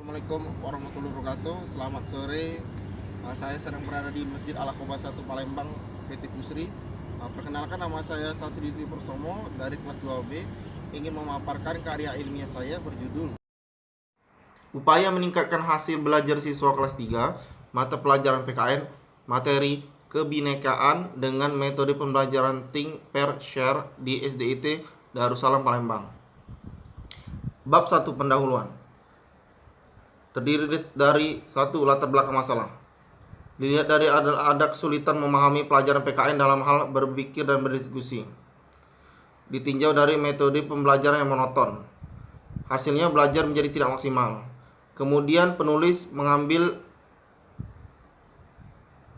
Assalamualaikum warahmatullahi wabarakatuh. Selamat sore. Saya sedang berada di Masjid Al-Aqaba 1 Palembang, PT Pusri. Perkenalkan, nama saya Satri Pursomo dari kelas 2B. Ingin memaparkan karya ilmiah saya berjudul Upaya meningkatkan hasil belajar siswa kelas 3 mata pelajaran PKN materi kebinekaan dengan metode pembelajaran Think, Pair, Share di SDIT Darussalam Palembang. Bab 1, pendahuluan. Terdiri dari satu, latar belakang masalah. Dilihat dari ada kesulitan memahami pelajaran PKN dalam hal berpikir dan berdiskusi. Ditinjau dari metode pembelajaran yang monoton. Hasilnya belajar menjadi tidak maksimal. Kemudian penulis mengambil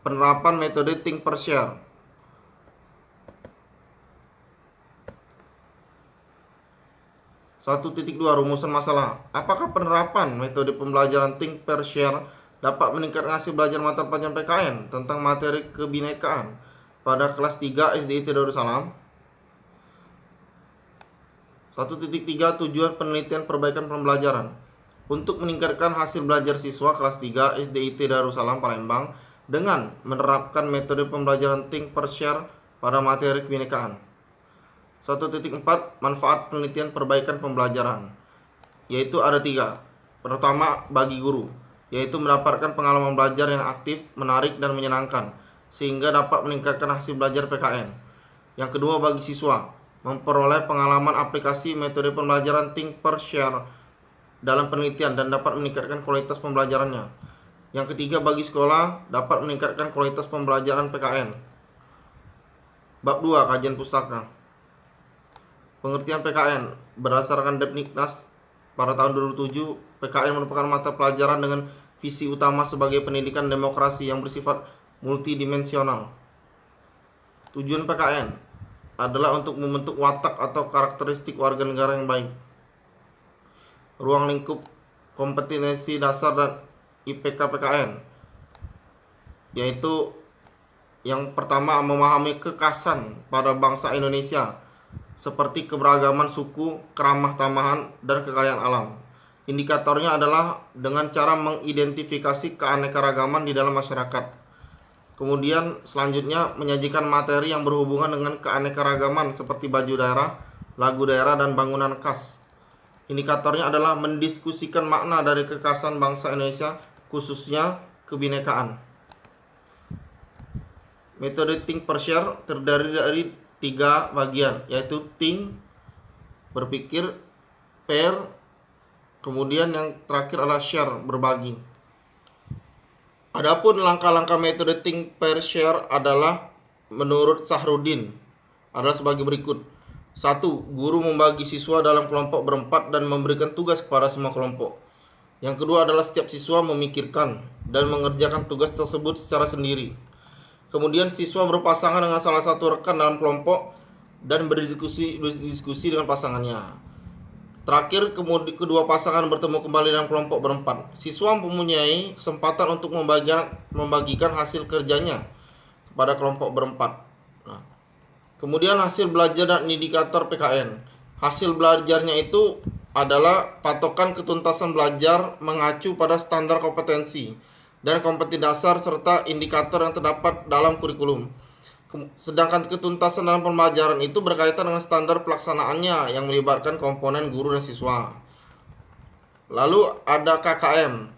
penerapan metode Think, Pair, Share. (1.2) Rumusan masalah. Apakah penerapan metode pembelajaran Think, Pair, Share dapat meningkatkan hasil belajar mata pelajaran PKN tentang materi kebinekaan pada kelas 3 SDIT Darussalam? 1.3 Tujuan penelitian perbaikan pembelajaran. Untuk meningkatkan hasil belajar siswa kelas 3 SDIT Darussalam Palembang dengan menerapkan metode pembelajaran Think, Pair, Share pada materi kebinekaan. 1.4 Manfaat penelitian perbaikan pembelajaran, yaitu ada 3. Pertama, bagi guru, yaitu mendapatkan pengalaman belajar yang aktif, menarik, dan menyenangkan, sehingga dapat meningkatkan hasil belajar PKN. Yang kedua, bagi siswa, memperoleh pengalaman aplikasi metode pembelajaran Think, Pair, Share dalam penelitian dan dapat meningkatkan kualitas pembelajarannya. Yang ketiga, bagi sekolah, dapat meningkatkan kualitas pembelajaran PKN. Bab 2, kajian pustaka. Pengertian PKN. Berdasarkan Depdiknas pada tahun 2007, PKN merupakan mata pelajaran dengan visi utama sebagai pendidikan demokrasi yang bersifat multidimensional. Tujuan PKN adalah untuk membentuk watak atau karakteristik warga negara yang baik. Ruang lingkup kompetensi dasar dan IPK PKN, yaitu yang pertama, memahami kekhasan pada bangsa Indonesia seperti keberagaman suku, keramah tamahan, dan kekayaan alam. Indikatornya adalah dengan cara mengidentifikasi keanekaragaman di dalam masyarakat. Kemudian selanjutnya menyajikan materi yang berhubungan dengan keanekaragaman seperti baju daerah, lagu daerah, dan bangunan khas. Indikatornya adalah mendiskusikan makna dari kekhasan bangsa Indonesia, khususnya kebinekaan. Metode Think, Pair, Share terdiri dari 3 bagian, yaitu Think, berpikir, Pair, kemudian yang terakhir adalah Share, berbagi. Adapun langkah-langkah metode Think, Pair, Share adalah menurut Sahrudin adalah sebagai berikut. 1. Guru membagi siswa dalam kelompok berempat dan memberikan tugas kepada semua kelompok. Yang kedua adalah setiap siswa memikirkan dan mengerjakan tugas tersebut secara sendiri. Kemudian siswa berpasangan dengan salah satu rekan dalam kelompok dan berdiskusi dengan pasangannya. Terakhir, kedua pasangan bertemu kembali dalam kelompok berempat. Siswa mempunyai kesempatan untuk membagikan hasil kerjanya kepada kelompok berempat. Kemudian hasil belajar dan indikator PKN. Hasil belajarnya itu adalah patokan ketuntasan belajar mengacu pada standar kompetensi dan kompetensi dasar serta indikator yang terdapat dalam kurikulum. Sedangkan ketuntasan dalam pembelajaran itu berkaitan dengan standar pelaksanaannya yang melibatkan komponen guru dan siswa. Lalu ada KKM.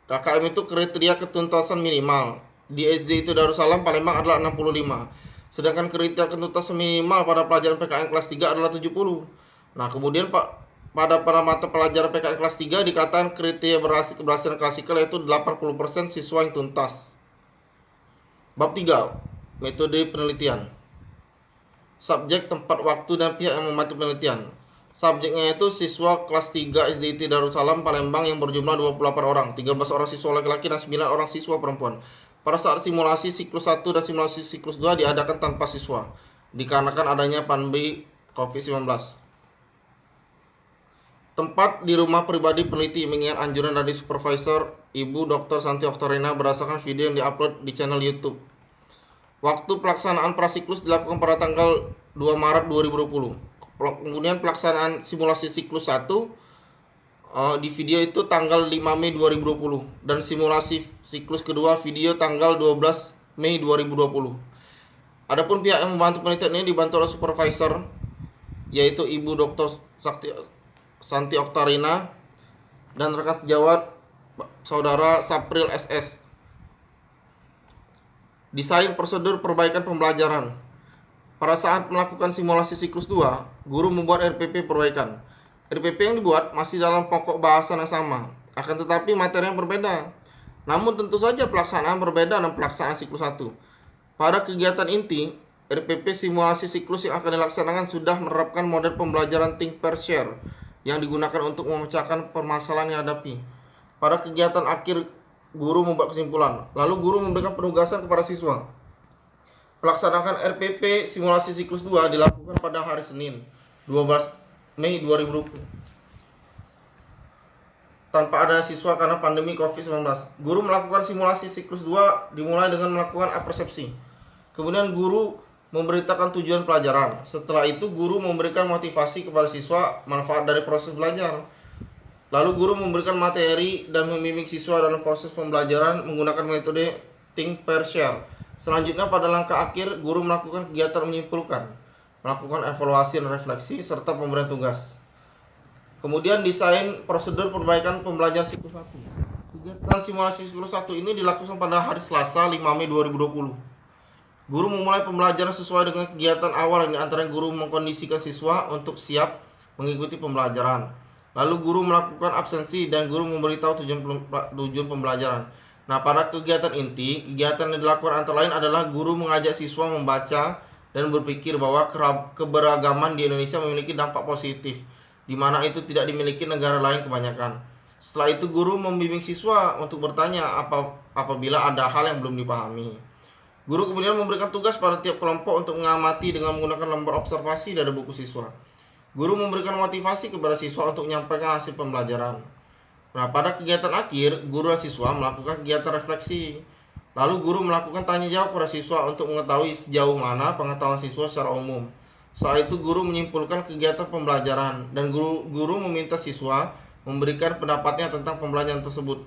KKM itu kriteria ketuntasan minimal. Di SDIT Darussalam Palembang adalah 65. Sedangkan kriteria ketuntasan minimal pada pelajaran PKN kelas 3 adalah 70. Nah, kemudian pada mata pelajaran PKN kelas 3 dikatakan kriteria keberhasilan klasikal yaitu 80% siswa yang tuntas. Bab 3, metode penelitian. Subjek, tempat, waktu, dan pihak yang membantu penelitian. Subjeknya itu siswa kelas 3 SDIT Darussalam Palembang yang berjumlah 28 orang, 13 orang siswa laki-laki dan 9 orang siswa perempuan. Pada saat simulasi siklus 1 dan simulasi siklus 2 diadakan tanpa siswa, dikarenakan adanya pandemi COVID-19. Tempat di rumah pribadi peneliti mengingat anjuran dari supervisor Ibu Dr. Santi Oktorina berdasarkan video yang diupload di channel YouTube. Waktu pelaksanaan prasiklus dilakukan pada tanggal 2 Maret 2020. Kemudian pelaksanaan simulasi siklus 1 di video itu tanggal 5 Mei 2020 dan simulasi siklus kedua video tanggal 12 Mei 2020. Adapun pihak yang membantu penelitian ini dibantu oleh supervisor yaitu Ibu Dr. Santi Oktarina dan rekan sejawat Saudara Sapril SS. Desain prosedur perbaikan pembelajaran. Pada saat melakukan simulasi siklus 2, guru membuat RPP perbaikan. RPP yang dibuat masih dalam pokok bahasan yang sama, akan tetapi materi yang berbeda. Namun tentu saja pelaksanaan berbeda dengan pelaksanaan siklus 1. Pada kegiatan inti, RPP simulasi siklus yang akan dilaksanakan sudah menerapkan model pembelajaran think pair share yang digunakan untuk memecahkan permasalahan yang dihadapi. Pada kegiatan akhir, guru membuat kesimpulan, lalu guru memberikan penugasan kepada siswa. Pelaksanaan RPP simulasi siklus 2 dilakukan pada hari Senin, 12 Mei 2020. Tanpa ada siswa karena pandemi COVID-19. Guru melakukan simulasi siklus 2 dimulai dengan melakukan apersepsi. Kemudian guru memberitakan tujuan pelajaran. Setelah itu guru memberikan motivasi kepada siswa manfaat dari proses belajar. Lalu guru memberikan materi dan membimbing siswa dalam proses pembelajaran menggunakan metode think pair share. Selanjutnya pada langkah akhir, guru melakukan kegiatan menyimpulkan, melakukan evaluasi dan refleksi, serta pemberian tugas. Kemudian desain prosedur perbaikan pembelajaran siklus 1. Kegiatan simulasi siklus 1 ini dilakukan pada hari Selasa 5 Mei 2020. Guru memulai pembelajaran sesuai dengan kegiatan awal, yang antara guru mengkondisikan siswa untuk siap mengikuti pembelajaran. Lalu guru melakukan absensi dan guru memberitahu tujuan pembelajaran. Nah, pada kegiatan inti, kegiatan yang dilakukan antara lain adalah guru mengajak siswa membaca dan berpikir bahwa keberagaman di Indonesia memiliki dampak positif, di mana itu tidak dimiliki negara lain kebanyakan. Setelah itu guru membimbing siswa untuk bertanya apabila ada hal yang belum dipahami. Guru kemudian memberikan tugas pada tiap kelompok untuk mengamati dengan menggunakan lembar observasi dari buku siswa. Guru memberikan motivasi kepada siswa untuk menyampaikan hasil pembelajaran. Nah, pada kegiatan akhir, guru dan siswa melakukan kegiatan refleksi. Lalu guru melakukan tanya jawab pada siswa untuk mengetahui sejauh mana pengetahuan siswa secara umum. Setelah itu guru menyimpulkan kegiatan pembelajaran dan guru meminta siswa memberikan pendapatnya tentang pembelajaran tersebut.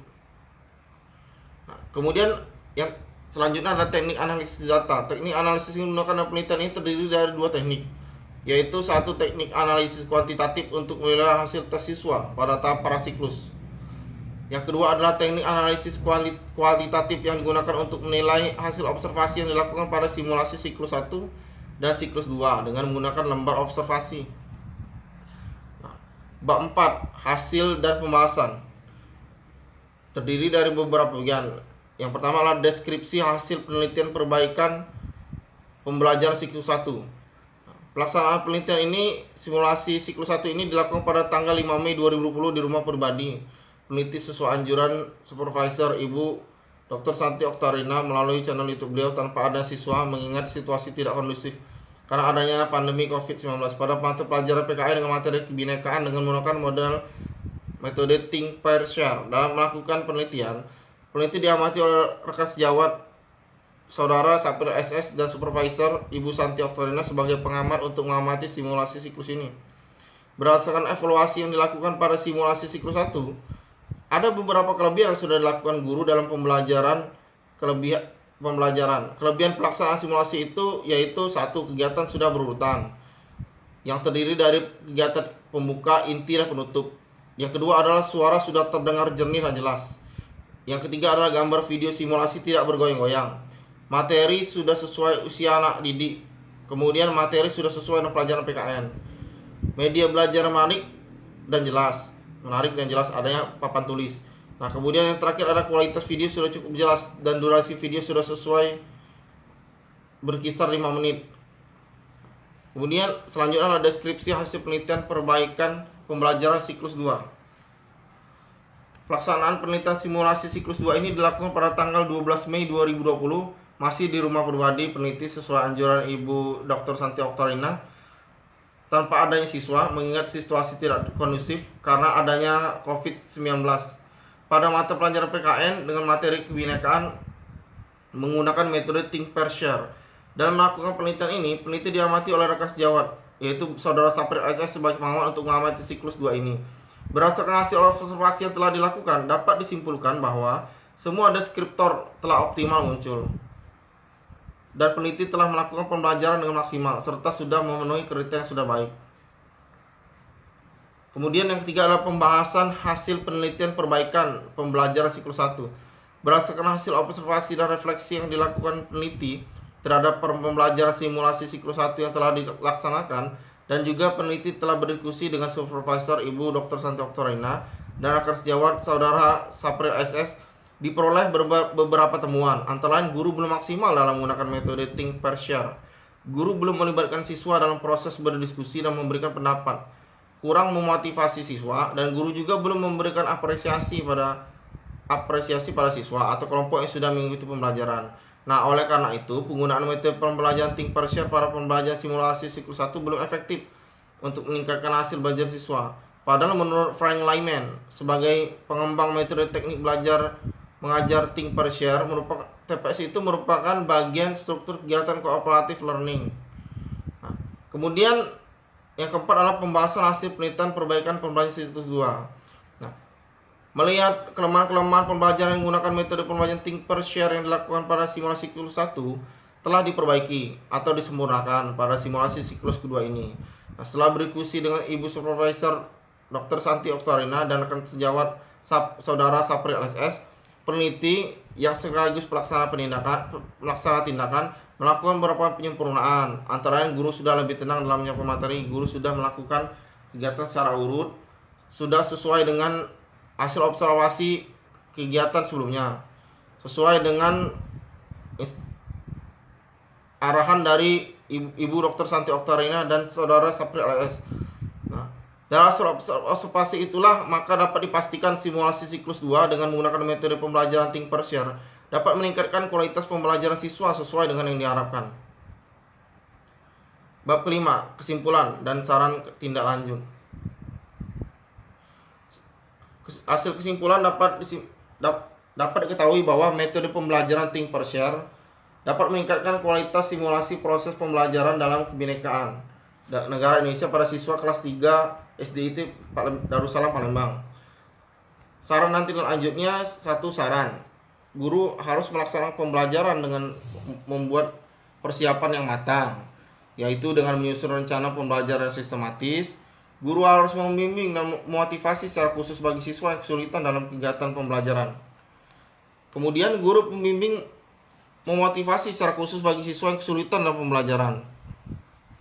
Nah, kemudian yang selanjutnya adalah teknik analisis data. Teknik analisis yang menggunakan penelitian ini terdiri dari dua teknik, yaitu satu teknik analisis kuantitatif untuk menilai hasil tes siswa pada tahap parasiklus. Yang kedua adalah teknik analisis kualitatif yang digunakan untuk menilai hasil observasi yang dilakukan pada simulasi siklus 1 dan siklus 2 dengan menggunakan lembar observasi. Bab 4, hasil dan pembahasan. Terdiri dari beberapa bagian. Yang pertama adalah deskripsi hasil penelitian perbaikan pembelajaran siklus 1. Pelaksanaan penelitian ini, simulasi siklus 1 ini dilakukan pada tanggal 5 Mei 2020 di rumah pribadi peneliti sesuai anjuran supervisor Ibu Dr. Santi Oktarina melalui channel YouTube beliau tanpa ada siswa, mengingat situasi tidak kondusif karena adanya pandemi COVID-19. Pada mata pelajaran PKN dengan materi kebinekaan dengan menggunakan model metode think pair share. Dalam melakukan penelitian, peneliti diamati oleh rekan sejawat Saudara Sapril SS dan supervisor Ibu Santi Oktarina sebagai pengamat untuk mengamati simulasi siklus ini. Berdasarkan evaluasi yang dilakukan pada simulasi siklus 1, ada beberapa kelebihan yang sudah dilakukan guru dalam pembelajaran. Kelebihan pelaksanaan simulasi itu yaitu satu, kegiatan sudah berurutan yang terdiri dari kegiatan pembuka, inti, dan penutup. Yang kedua adalah suara sudah terdengar jernih dan jelas. Yang ketiga adalah gambar video simulasi tidak bergoyang-goyang. Materi sudah sesuai usia anak didik. Kemudian materi sudah sesuai dengan pelajaran PKN. Media belajar menarik dan jelas. Adanya papan tulis. Nah, kemudian yang terakhir ada kualitas video sudah cukup jelas dan durasi video sudah sesuai berkisar 5 menit. Kemudian selanjutnya adalah deskripsi hasil penelitian perbaikan pembelajaran siklus 2. Pelaksanaan penelitian simulasi siklus 2 ini dilakukan pada tanggal 12 Mei 2020 masih di rumah pribadi peneliti sesuai anjuran Ibu Dr. Santi Oktarina tanpa adanya siswa, mengingat situasi tidak kondusif karena adanya COVID-19. Pada mata pelajaran PKN dengan materi kebinekaan menggunakan metode think pair share. Dalam melakukan penelitian ini, peneliti diamati oleh rekan sejawat, yaitu Saudara Sapril SS sebagai pengamat untuk mengamati siklus 2 ini. Berdasarkan hasil observasi yang telah dilakukan, dapat disimpulkan bahwa semua deskriptor telah optimal muncul dan peneliti telah melakukan pembelajaran dengan maksimal serta sudah memenuhi kriteria yang sudah baik. Kemudian yang ketiga adalah pembahasan hasil penelitian perbaikan pembelajaran siklus 1. Berdasarkan hasil observasi dan refleksi yang dilakukan peneliti terhadap pembelajaran simulasi siklus 1 yang telah dilaksanakan, dan juga peneliti telah berdiskusi dengan supervisor Ibu Dr. Santi Oktorina dan rekan sejawat Saudara Sapril SS, diperoleh beberapa temuan. Antara lain, guru belum maksimal dalam menggunakan metode think per share. Guru belum melibatkan siswa dalam proses berdiskusi dan memberikan pendapat. Kurang memotivasi siswa, dan guru juga belum memberikan apresiasi pada siswa atau kelompok yang sudah mengikuti pembelajaran. Nah, oleh karena itu, penggunaan metode pembelajaran think per share pada pembelajaran simulasi siklus 1 belum efektif untuk meningkatkan hasil belajar siswa. Padahal menurut Frank Lyman, sebagai pengembang metode teknik belajar mengajar think per share, TPS itu merupakan bagian struktur kegiatan cooperative learning. Nah, kemudian yang keempat adalah pembahasan hasil penelitian perbaikan pembelajaran siklus 2. Nah, melihat kelemahan-kelemahan pembelajaran yang menggunakan metode pembelajaran think per share yang dilakukan pada simulasi siklus 1 telah diperbaiki atau disempurnakan pada simulasi siklus kedua ini. Nah, setelah berdiskusi dengan Ibu Supervisor Dr. Santi Oktorina dan rekan sejawat Saudara Sapril SS, peneliti yang sekaligus pelaksana tindakan melakukan beberapa penyempurnaan. Antara lain, guru sudah lebih tenang dalam menyiapkan materi, guru sudah melakukan kegiatan secara urut, sudah sesuai dengan hasil observasi kegiatan sebelumnya, sesuai dengan arahan dari Ibu Dr. Santi Oktorina dan Saudara Sapril SS. Dalam hasil observasi itulah maka dapat dipastikan simulasi siklus 2 dengan menggunakan metode pembelajaran think per share dapat meningkatkan kualitas pembelajaran siswa sesuai dengan yang diharapkan. Bab kelima, kesimpulan dan saran tindak lanjut. Hasil kesimpulan dapat diketahui bahwa metode pembelajaran think per share dapat meningkatkan kualitas simulasi proses pembelajaran dalam kebinekaan negara Indonesia pada siswa kelas 3 SDIT Darussalam Palembang. Saran nanti lanjutnya, satu saran, guru harus melaksanakan pembelajaran dengan membuat persiapan yang matang, yaitu dengan menyusun rencana pembelajaran sistematis. Guru harus membimbing dan memotivasi secara khusus bagi siswa yang kesulitan dalam kegiatan pembelajaran. Kemudian guru pembimbing memotivasi secara khusus bagi siswa yang kesulitan dalam pembelajaran.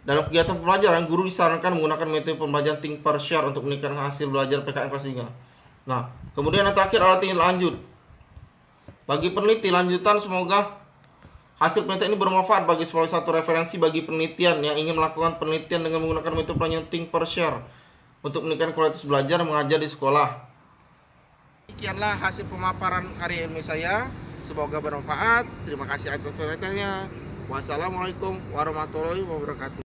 Dalam kegiatan pembelajaran, guru disarankan menggunakan metode pembelajaran think per share untuk meningkatkan hasil belajar PKN kelas 3. Nah, kemudian yang terakhir adalah tindak lanjut. Bagi peneliti lanjutan, semoga hasil penelitian ini bermanfaat bagi sebagai satu referensi bagi penelitian yang ingin melakukan penelitian dengan menggunakan metode pembelajaran think per share untuk meningkatkan kualitas belajar mengajar di sekolah. Demikianlah hasil pemaparan karya ilmiah saya. Semoga bermanfaat. Terima kasih atas perhatiannya. Wassalamualaikum warahmatullahi wabarakatuh.